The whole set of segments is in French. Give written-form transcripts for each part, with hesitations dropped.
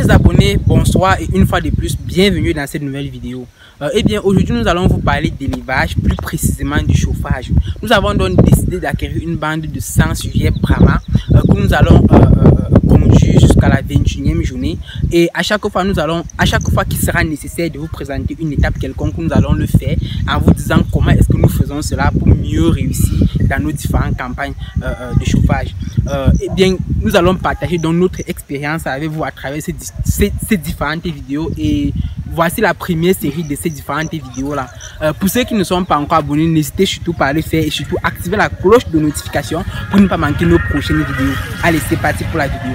chers abonnés, bonsoir et une fois de plus, bienvenue dans cette nouvelle vidéo. Eh bien, aujourd'hui, nous allons vous parler d'élevage, plus précisément du chauffage. Nous avons donc décidé d'acquérir une bande de 100 sujets Brahma que nous allons conduire jusqu'à la 21e journée. Et à chaque fois qu'il sera nécessaire de vous présenter une étape quelconque, nous allons le faire en vous disant comment est-ce que nous faisons cela pour mieux réussir dans nos différentes campagnes de chauffage. Eh bien, nous allons partager donc notre expérience avec vous à travers ces différentes vidéos, et voici la première série de ces différentes vidéos là. Pour ceux qui ne sont pas encore abonnés, n'hésitez surtout pas à le faire et surtout activer la cloche de notification pour ne pas manquer nos prochaines vidéos. Allez, c'est parti pour la vidéo.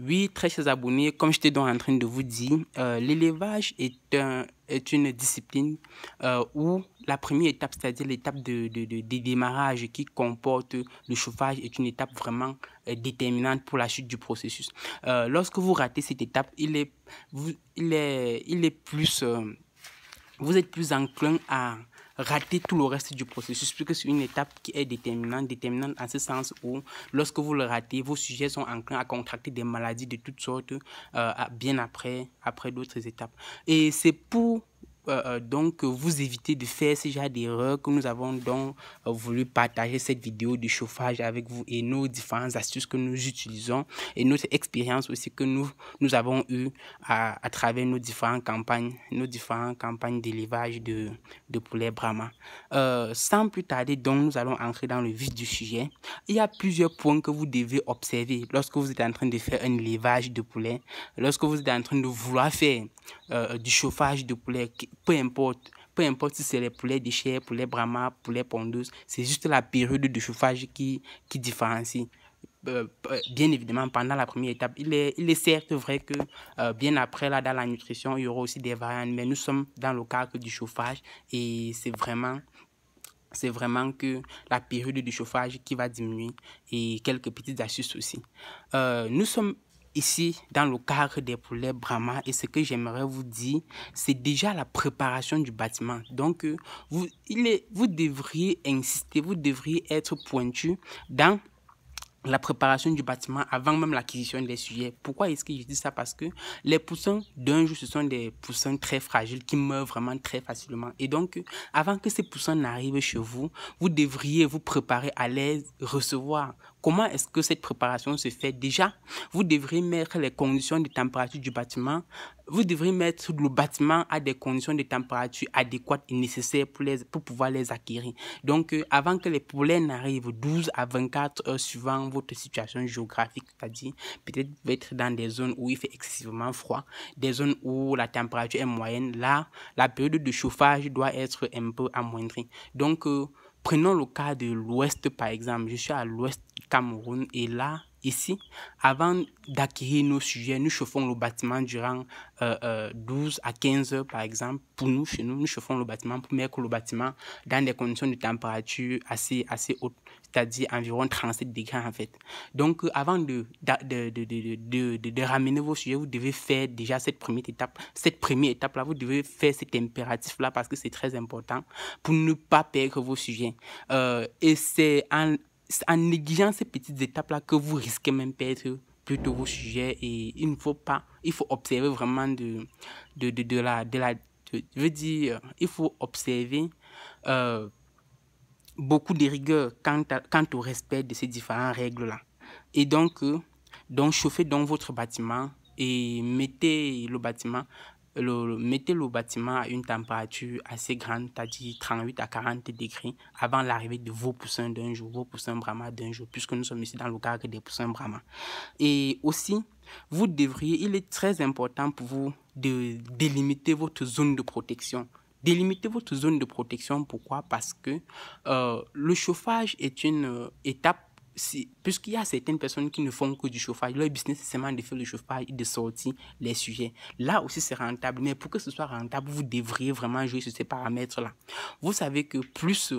Oui, très chers abonnés, comme j'étais donc en train de vous dire, l'élevage est une discipline où la première étape, c'est-à-dire l'étape de démarrage qui comporte le chauffage, est une étape vraiment déterminante pour la suite du processus. Lorsque vous ratez cette étape, vous êtes plus enclin à rater tout le reste du processus, puisque c'est une étape qui est déterminante en ce sens où lorsque vous le ratez, vos sujets sont enclins à contracter des maladies de toutes sortes bien après d'autres étapes. Et c'est pour donc vous éviter de faire ce genre d'erreurs que nous avons donc voulu partager cette vidéo de chauffage avec vous et nos différentes astuces que nous utilisons et notre expérience aussi que nous avons eu à travers nos différentes campagnes d'élevage de poulets Brahma. Sans plus tarder, donc nous allons entrer dans le vif du sujet. Il y a plusieurs points que vous devez observer lorsque vous êtes en train de faire un élevage de poulet, lorsque vous êtes en train de vouloir faire du chauffage de poulet, peu importe si c'est les poulets de chair, poulets Brahma, poulets pondeuses, c'est juste la période de chauffage qui différencie. Bien évidemment, pendant la première étape, il est certes vrai que bien après, là, dans la nutrition, il y aura aussi des variantes, mais nous sommes dans le cadre du chauffage et c'est vraiment que la période de chauffage qui va diminuer, et quelques petites astuces aussi. Nous sommes ici dans le cadre des poulets Brahma, et ce que j'aimerais vous dire, c'est déjà la préparation du bâtiment. Donc vous devriez insister, vous devriez être pointu dans la préparation du bâtiment avant même l'acquisition des sujets. Pourquoi est-ce que je dis ça? Parce que les poussins d'un jour, ce sont des poussins très fragiles qui meurent vraiment très facilement. Et donc, avant que ces poussins n'arrivent chez vous, vous devriez vous préparer à les recevoir. Comment est-ce que cette préparation se fait? Déjà, vous devriez mettre les conditions de température du bâtiment. Vous devriez mettre le bâtiment à des conditions de température adéquates et nécessaires pour pouvoir les acquérir. Donc, avant que les poulets n'arrivent, 12 à 24 heures suivant votre situation géographique, c'est-à-dire peut-être vous pouvez être dans des zones où il fait excessivement froid, des zones où la température est moyenne. Là, la période de chauffage doit être un peu amoindrie. Donc, prenons le cas de l'Ouest, par exemple. Je suis à l'Ouest du Cameroun et là, ici, avant d'acquérir nos sujets, nous chauffons le bâtiment durant 12 à 15 heures, par exemple. Pour nous, chez nous, nous chauffons le bâtiment pour mettre le bâtiment dans des conditions de température assez hautes, c'est-à-dire environ 37 degrés en fait. Donc, avant de ramener vos sujets, vous devez faire déjà cette première étape-là, vous devez faire cet impératif-là parce que c'est très important pour ne pas perdre vos sujets. Et c'est en négligeant ces petites étapes-là que vous risquez même perdre plutôt vos sujets, et il faut observer vraiment il faut observer beaucoup de rigueur quant au respect de ces différentes règles-là. Et donc chauffez donc votre bâtiment et mettez le bâtiment à une température assez grande, c'est-à-dire 38 à 40 degrés, avant l'arrivée de vos poussins d'un jour, vos poussins Brahma d'un jour, puisque nous sommes ici dans le cadre des poussins Brahma. Et aussi, il est très important pour vous de délimiter votre zone de protection. Délimitez votre zone de protection, pourquoi? Parce que le chauffage est une étape. Puisqu'il y a certaines personnes qui ne font que du chauffage, leur business c'est seulement de faire le chauffage et de sortir les sujets. Là aussi c'est rentable, mais pour que ce soit rentable, vous devriez vraiment jouer sur ces paramètres-là. Vous savez que plus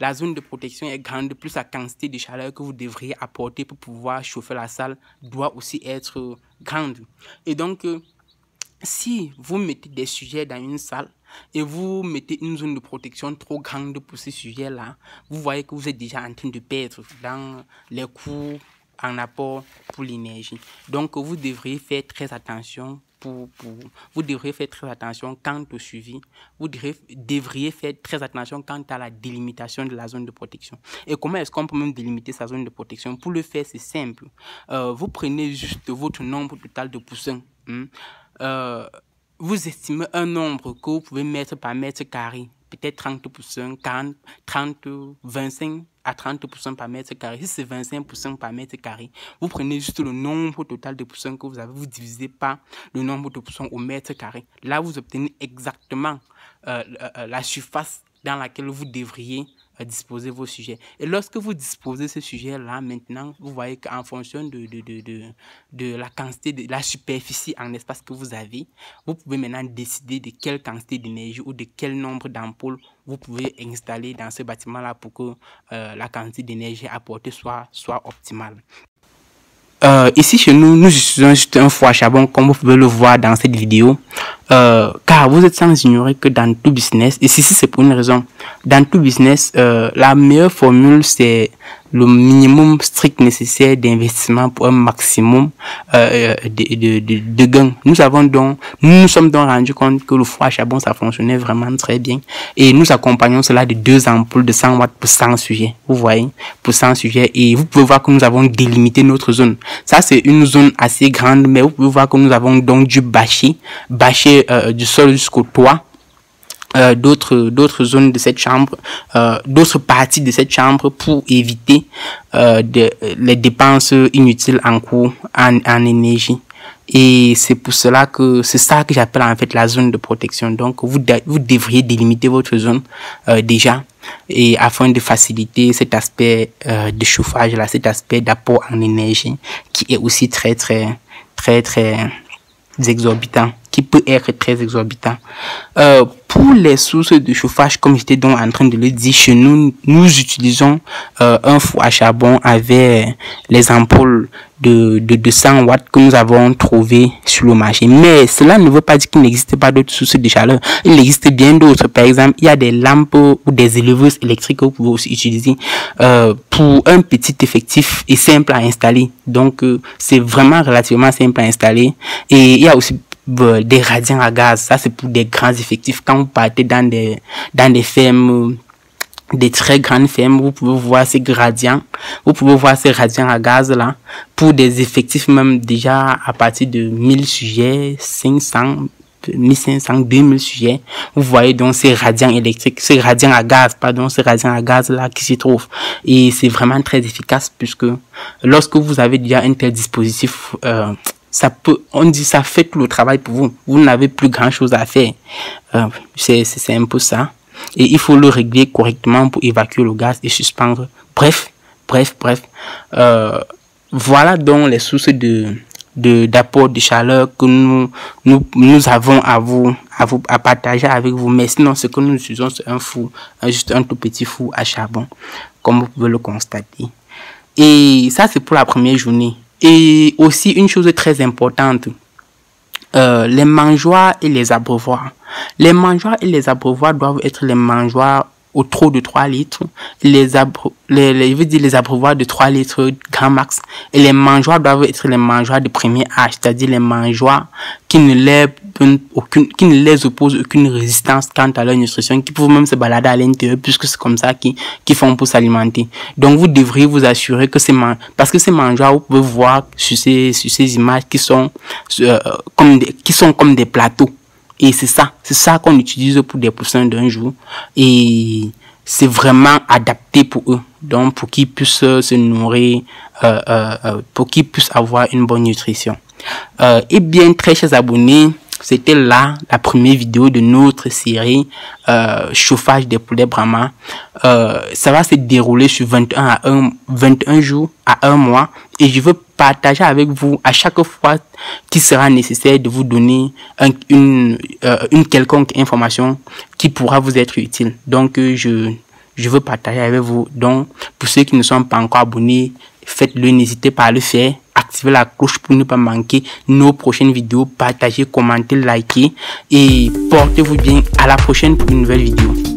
la zone de protection est grande, plus la quantité de chaleur que vous devriez apporter pour pouvoir chauffer la salle doit aussi être grande. Et donc, si vous mettez des sujets dans une salle et vous mettez une zone de protection trop grande pour ces sujets-là, vous voyez que vous êtes déjà en train de perdre dans les cours en apport pour l'énergie. Donc, vous devriez faire très attention vous devriez faire très attention quant au suivi. Vous devriez faire très attention quant à la délimitation de la zone de protection. Et comment est-ce qu'on peut même délimiter sa zone de protection? Pour le faire, c'est simple. Vous prenez juste votre nombre total de poussins. Vous estimez un nombre que vous pouvez mettre par mètre carré. Peut-être 30%, 40, 30, 25 à 30% par mètre carré. Si c'est 25% par mètre carré, vous prenez juste le nombre total de poussins que vous avez, vous divisez par le nombre de poussins au mètre carré. Là, vous obtenez exactement la surface dans laquelle vous devriez disposer vos sujets. Et lorsque vous disposez ces sujets-là, maintenant, vous voyez qu'en fonction de la quantité, de la superficie en espace que vous avez, vous pouvez maintenant décider de quelle quantité d'énergie ou de quel nombre d'ampoules vous pouvez installer dans ce bâtiment-là pour que la quantité d'énergie apportée soit optimale. Ici chez nous, nous utilisons juste un four à charbon comme vous pouvez le voir dans cette vidéo. Car vous êtes sans ignorer que dans tout business, et ceci c'est pour une raison, dans tout business, la meilleure formule c'est le minimum strict nécessaire d'investissement pour un maximum de gains. Nous sommes donc rendus compte que le four à charbon ça fonctionnait vraiment très bien et nous accompagnons cela de 2 ampoules de 100 watts pour 100 sujets. Vous voyez, pour 100 sujets, et vous pouvez voir que nous avons délimité notre zone. Ça c'est une zone assez grande, mais vous pouvez voir que nous avons donc dû bâcher du sol jusqu'au toit. D'autres zones de cette chambre, d'autres parties de cette chambre pour éviter les dépenses inutiles en cours en énergie. Et c'est pour cela que c'est ça que j'appelle en fait la zone de protection. Donc vous devriez délimiter votre zone déjà, et afin de faciliter cet aspect de chauffage là, cet aspect d'apport en énergie qui est aussi très exorbitant, qui peut être très exorbitant. Pour les sources de chauffage, comme j'étais donc en train de le dire, chez nous, nous utilisons un four à charbon avec les ampoules de 200 watts que nous avons trouvé sur le marché. Mais cela ne veut pas dire qu'il n'existe pas d'autres sources de chaleur. Il existe bien d'autres. Par exemple, il y a des lampes ou des éleveuses électriques que vous pouvez aussi utiliser pour un petit effectif et simple à installer. Donc, c'est vraiment relativement simple à installer. Et il y a aussi des radiants à gaz. Ça, c'est pour des grands effectifs. Quand vous partez dans des fermes, des très grandes fermes, vous pouvez voir ces radiants. Vous pouvez voir ces radiants à gaz là. Pour des effectifs même déjà à partir de 1000 sujets, 500, 1500, 2000 sujets. Vous voyez donc ces radiants électriques, ces radiants à gaz là qui s'y trouvent. Et c'est vraiment très efficace puisque lorsque vous avez déjà un tel dispositif, on dit ça fait tout le travail pour vous. Vous n'avez plus grand chose à faire. C'est un peu ça. Et il faut le régler correctement pour évacuer le gaz et suspendre. Bref. Voilà donc les sources d'apport de chaleur que nous avons à partager avec vous. Mais sinon, ce que nous utilisons, c'est un four, juste un tout petit four à charbon, comme vous pouvez le constater. Et ça, c'est pour la première journée. Et aussi une chose très importante, les mangeoires et les abreuvoirs. Les mangeoires et les abreuvoirs doivent être les mangeoires au trop de 3 litres, les abreuvoirs de 3 litres grand max, et les mangeoires doivent être les mangeoires de premier âge, c'est-à-dire les mangeoires qui ne les opposent aucune résistance quant à leur nutrition, qui peuvent même se balader à l'intérieur puisque c'est comme ça qu'ils font pour s'alimenter. Donc vous devriez vous assurer que parce que ces mangeoires, vous pouvez voir sur ces images qui sont comme des plateaux. Et c'est ça qu'on utilise pour des poussins d'un jour. Et c'est vraiment adapté pour eux. Donc, pour qu'ils puissent se nourrir, pour qu'ils puissent avoir une bonne nutrition. Et bien, très chers abonnés, c'était là la première vidéo de notre série chauffage des poulets Brahma. Ça va se dérouler sur 21 jours à 1 mois. Et je veux partager avec vous à chaque fois qu'il sera nécessaire de vous donner une quelconque information qui pourra vous être utile. Donc, je veux partager avec vous. Donc, pour ceux qui ne sont pas encore abonnés, faites-le, n'hésitez pas à le faire. activer la cloche pour ne pas manquer nos prochaines vidéos. Partagez, commentez, likez et portez-vous bien. À la prochaine pour une nouvelle vidéo.